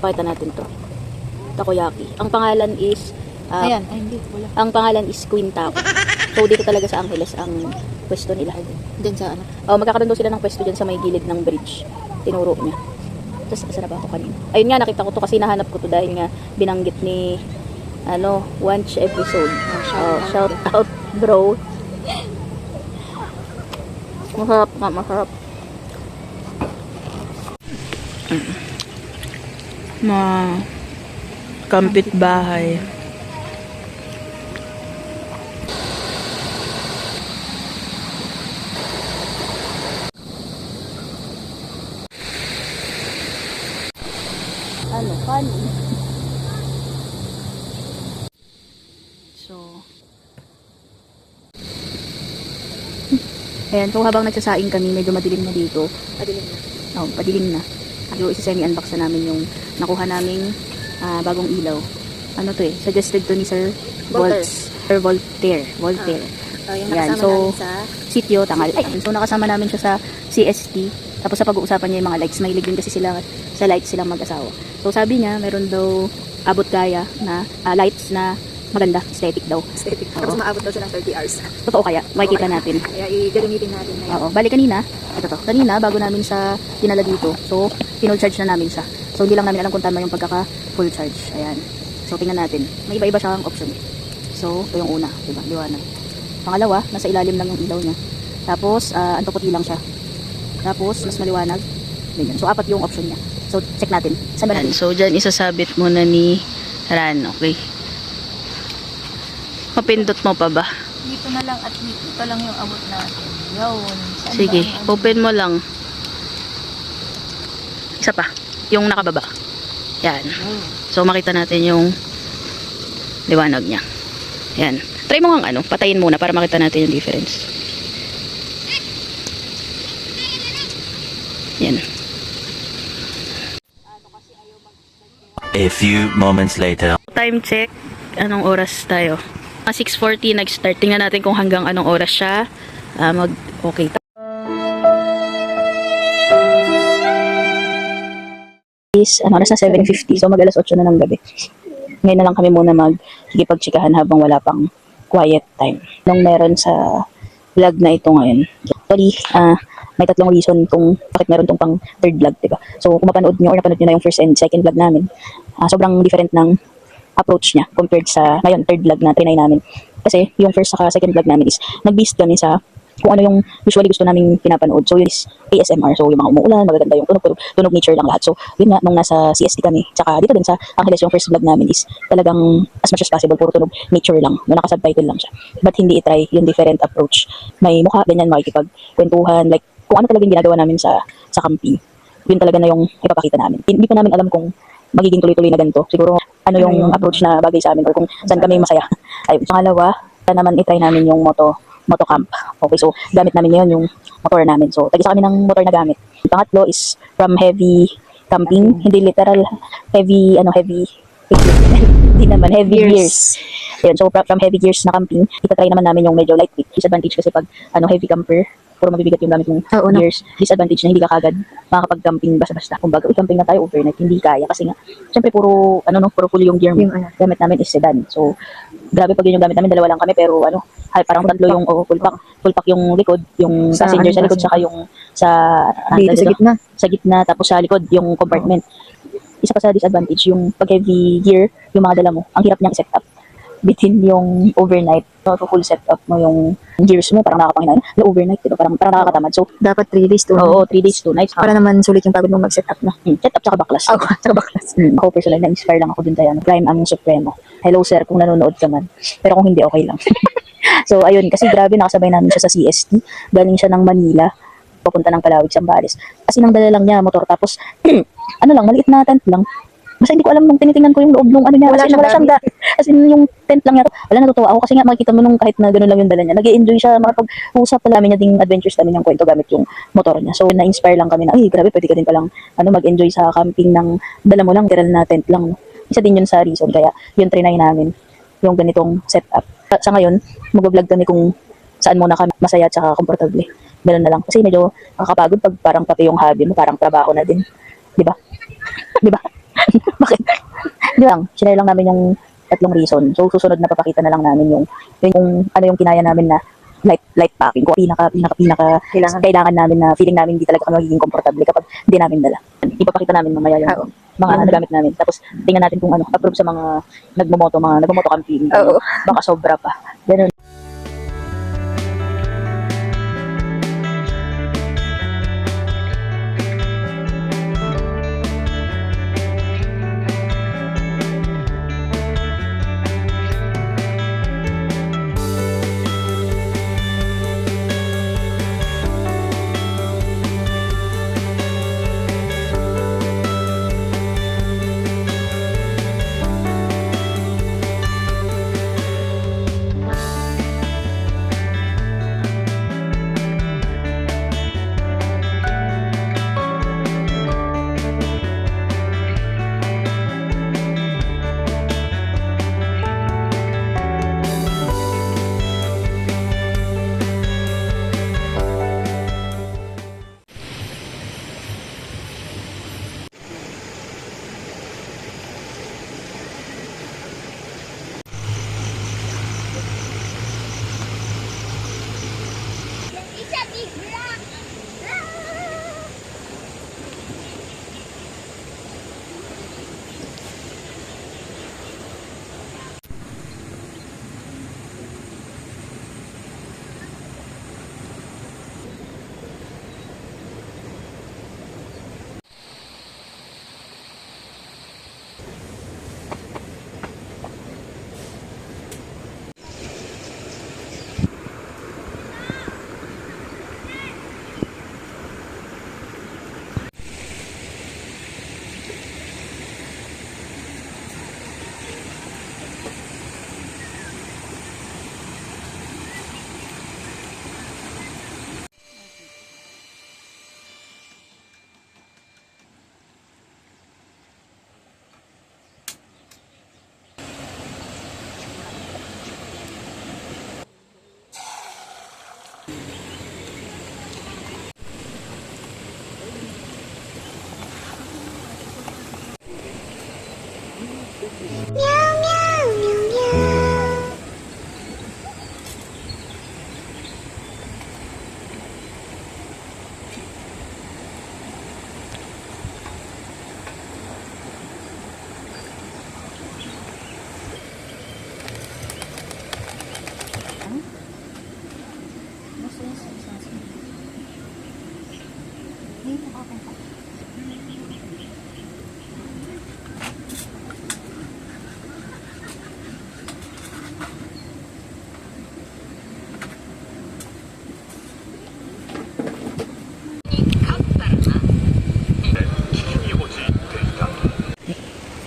Pakita natin to. Takoyaki. Ang pangalan is Ayan, ay hindi, wala. ang pangalan is Queen Taco. So dito talaga sa Angeles ang pwesto nila. Diyan sa ano? Oh, magkakaroon daw sila ng pwesto diyan sa may gilid ng bridge. Tinuro niya. Tapos asa na ba ako kanina? Ayun nga, nakita ko to kasi nahanap ko to dahil nga binanggit ni Wanch episode. Shout out bro. Masarap nga, masarap. Kampit bahay. Kanin. So, ayan, so habang nagsasaing kami, medyo madilim na dito. Padilim na. Oh, padilim na. So, isa-semi-unbox na namin yung nakuha naming bagong ilaw. Ano to eh? Suggested to ni Sir Voltaire. Yung Yan, nakasama so, namin sa sitio, tangal. Ay, so nakasama namin siya sa CST. Tapos sa pag-uusapan niya yung mga lights. Mahilig din kasi sila sa lights silang mag-asawa. So sabi niya, meron daw abot kaya na lights na maganda, aesthetic daw. aesthetic. Oo. Tapos maabot daw siya ng 30 hours. Totoo kaya? Makikita natin. Kaya i-gagamitin natin na Oo. Bali kanina, ito to. Kanina, bago namin siya dinala dito. So, full charge na namin siya. So, hindi lang namin alam kung tama yung pagkaka-full charge. Ayan. So, tingnan natin. May iba-iba siyang option. So, ito yung una. Diba? Liwanag. Pangalawa, nasa ilalim lang yung ilaw niya. Tapos, antoputi lang siya. Tapos, mas maliwanag. Ganyan. So, apat yung option niya. So, check natin. Saan ba natin? So, dyan isasabit muna ni Ran. Okay. Mapindot mo pa ba? dito na lang at dito lang yung abot natin. Yun. Saan Sige, ba ang- open mo lang. Isa pa. Yung nakababa. Yan. So, makita natin yung liwanag niya. Yan. Try mo ang patayin muna para makita natin yung difference. Yan. A few moments later. Time check. Anong oras tayo? 6:40 nag-start. Tingnan natin kung hanggang anong oras siya okay. Oras na 7:50. So mag-alas 8 na ng gabi. Ngayon na lang kami muna magkikipagtsikahan habang wala pang quiet time. Nung meron sa vlog na ito ngayon. Actually, may tatlong reason kung bakit meron tong pang third vlog, diba? So kung mapanood nyo or napanood nyo na yung first and second vlog namin, sobrang different ng approach niya compared sa ngayon third vlog na trinay namin. Kasi yung first saka second vlog namin is nag-based kami sa kung ano yung usually gusto naming pinapanood. So yun is ASMR. So yung mga umuulan, magaganda yung tunog nature lang lahat. So yun nga, nung nasa CST kami, tsaka dito din sa Angeles yung first vlog namin is talagang as much as possible, puro tunog nature lang. No, naka-subtitle lang siya. But hindi itry yung different approach. May mukha, ganyan, makikipagkwentuhan, like kung ano talagang ginagawa namin sa camping. Yun talaga na yung ipapakita namin. Hindi pa namin alam kung magiging tuloy-tuloy na ganito. Siguro ano yung approach na bagay sa amin or kung saan kami masaya. Ay, pangalawa, naman itry namin yung motocamp. Okay, so gamit namin ngayon yung motor namin. So tag-isa kami ng motor na gamit. Pangatlo is from heavy camping, hindi literal heavy hindi naman heavy gears. Ayun, so from heavy gears na camping, itatry naman namin yung medyo lightweight. Disadvantage kasi pag heavy camper, puro mabibigat yung gamit yung gears. Disadvantage na hindi ka kagad makakapag-camping basta-basta. Kung baga, camping na tayo overnight, hindi kaya kasi nga syempre puro full yung gear mo. Gamit namin is sedan. So grabe pag yun yung gamit namin, dalawa lang kami pero parang tatlo yung full pack yung likod, yung passenger sa likod saka yung sa gitna tapos sa likod yung compartment. Isa pa sa disadvantage yung pag heavy gear yung mga dala mo, ang hirap niyang i-set up between yung overnight, full setup mo yung gears mo, parang nakakapanghinaan. Yung overnight, diba? Parang nakakatamad. So, dapat 3 days to. oo, 3 days, 2 nights. Para naman sulit yung pagod mo mag-set up na. Set up tsaka baklas. Tsaka baklas. Ako personally, na-inspire lang ako dun tayo. Prime ang Supremo. Hello sir, kung nanonood ka man. Pero kung hindi, okay lang. So, ayun, kasi grabe, nakasabay namin siya sa CST. Galing siya ng Manila, papunta ng Palawig, Zambales. Kasi nang dala lang niya, motor. Tapos, maliit na tent lang. Basta hindi ko alam nung tinitingnan ko yung loob nung niya. Wala siyang as in, yung tent lang niya. Wala, natutuwa ako kasi nga makikita mo nung kahit na gano'n lang yung dala niya. Nag-i-enjoy siya, makapag-usap pala namin niya ding adventures namin yung kwento gamit yung motor niya. So, na-inspire lang kami na, ay, grabe, pwede ka din palang mag-enjoy sa camping ng dala mo lang, literal na tent lang. Isa din yun sa reason. Kaya, yun trinay namin, yung ganitong setup. Sa ngayon, mag-vlog kami kung saan muna kami masaya at saka komportable. Ganun na lang. Kasi medyo nakakapagod pag parang pati yung hobby mo, parang trabaho na din. Di ba? Di ba? Bakit? Di lang, sinare lang namin yung tatlong reason. So, susunod na papakita na lang namin yung ano yung kinaya namin na light packing. Kung pinaka kailangan namin na feeling namin hindi talaga kami magiging komportable kapag hindi namin dala. Ipapakita namin mamaya yung mga nagamit namin. Tapos, tingnan natin kung ano, approve sa mga nagmomoto camping. Oo. Baka sobra pa. Ganun.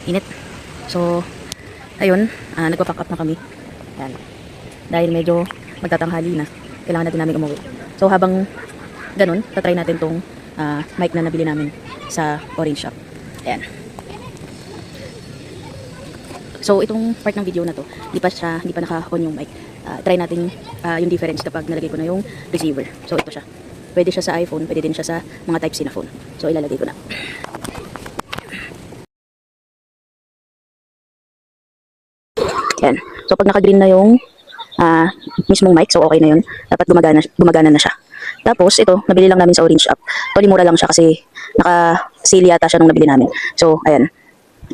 Init. So, ayun, nagpa-pack up na kami. Yan. Dahil medyo magtatanghali na, kailangan natin namin umuwi. So, habang ganun, tatry natin tong mic na nabili namin sa Orange Shop. Ayan. So, itong part ng video na to, hindi pa naka-on yung mic. Try natin yung difference kapag nalagay ko na yung receiver. So, ito siya. Pwede siya sa iPhone, pwede din siya sa mga Type-C na phone. So, ilalagay ko na. Yan. So, pag naka-green na yung mismong mic, so okay na yun. Dapat gumagana na siya. Tapos, ito, nabili lang namin sa Orange App. Actually, mura lang siya kasi naka-sale yata siya nung nabili namin. So, ayan.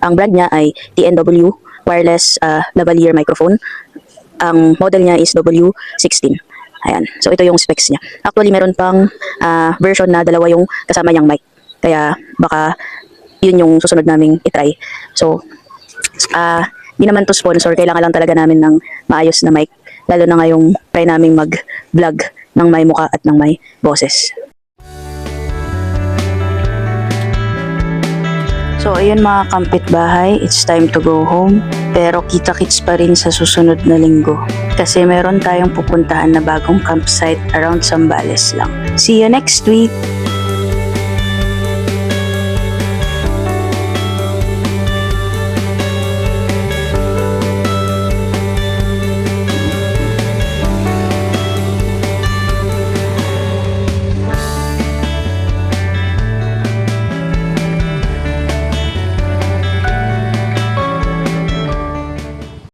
Ang brand niya ay TNW Wireless Lavalier Microphone. Ang model niya is W16. Ayan. So, ito yung specs niya. Actually, meron pang version na dalawa yung kasama niyang mic. Kaya, baka yun yung susunod naming itry. So, di naman to sponsor, kailangan lang talaga namin ng maayos na mic. Lalo na ngayong try naming mag-vlog ng may muka at ng may boses. So ayun mga kapitbahay, it's time to go home. Pero kita-kits pa rin sa susunod na linggo. Kasi meron tayong pupuntahan na bagong campsite around Zambales lang. See you next week!